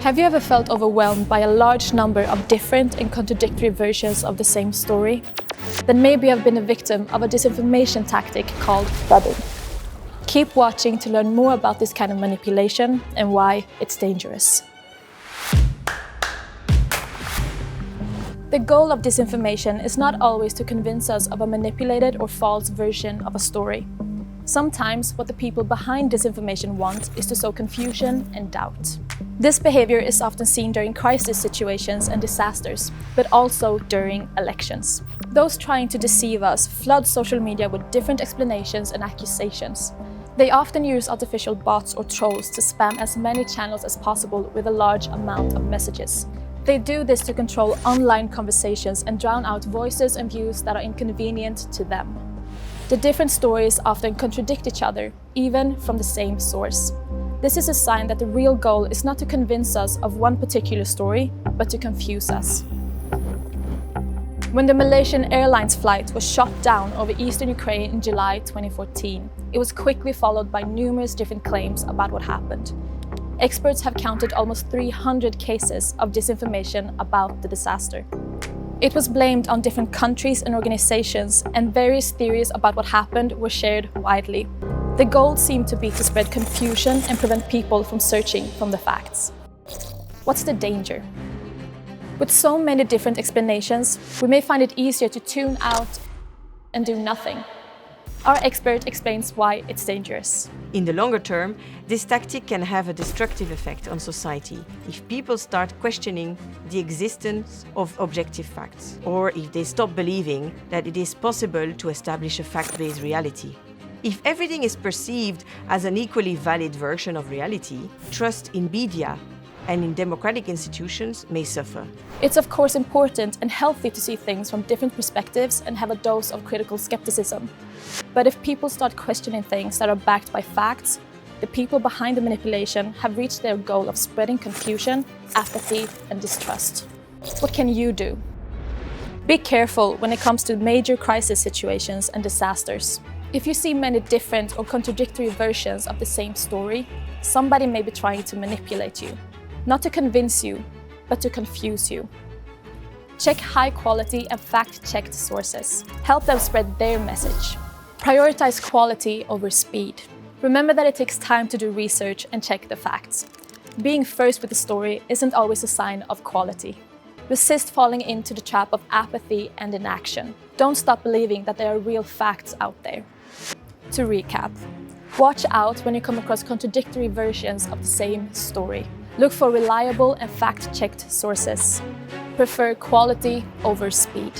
Have you ever felt overwhelmed by a large number of different and contradictory versions of the same story? Then maybe you have been a victim of a disinformation tactic called flooding. Keep watching to learn more about this kind of manipulation and why it's dangerous. The goal of disinformation is not always to convince us of a manipulated or false version of a story. Sometimes what the people behind disinformation want is to sow confusion and doubt. This behavior is often seen during crisis situations and disasters, but also during elections. Those trying to deceive us flood social media with different explanations and accusations. They often use artificial bots or trolls to spam as many channels as possible with a large amount of messages. They do this to control online conversations and drown out voices and views that are inconvenient to them. The different stories often contradict each other, even from the same source. This is a sign that the real goal is not to convince us of one particular story, but to confuse us. When the Malaysian Airlines flight was shot down over eastern Ukraine in July 2014, it was quickly followed by numerous different claims about what happened. Experts have counted almost 300 cases of disinformation about the disaster. It was blamed on different countries and organizations, and various theories about what happened were shared widely. The goal seemed to be to spread confusion and prevent people from searching from the facts. What's the danger? With so many different explanations, we may find it easier to tune out and do nothing. Our expert explains why it's dangerous. In the longer term, this tactic can have a destructive effect on society if people start questioning the existence of objective facts, or if they stop believing that it is possible to establish a fact-based reality. If everything is perceived as an equally valid version of reality, trust in media and in democratic institutions may suffer. It's of course important and healthy to see things from different perspectives and have a dose of critical skepticism. But if people start questioning things that are backed by facts, the people behind the manipulation have reached their goal of spreading confusion, apathy, and distrust. What can you do? Be careful when it comes to major crisis situations and disasters. If you see many different or contradictory versions of the same story, somebody may be trying to manipulate you. Not to convince you, but to confuse you. Check high-quality and fact-checked sources. Help them spread their message. Prioritize quality over speed. Remember that it takes time to do research and check the facts. Being first with the story isn't always a sign of quality. Resist falling into the trap of apathy and inaction. Don't stop believing that there are real facts out there. To recap, watch out when you come across contradictory versions of the same story. Look for reliable and fact-checked sources. Prefer quality over speed.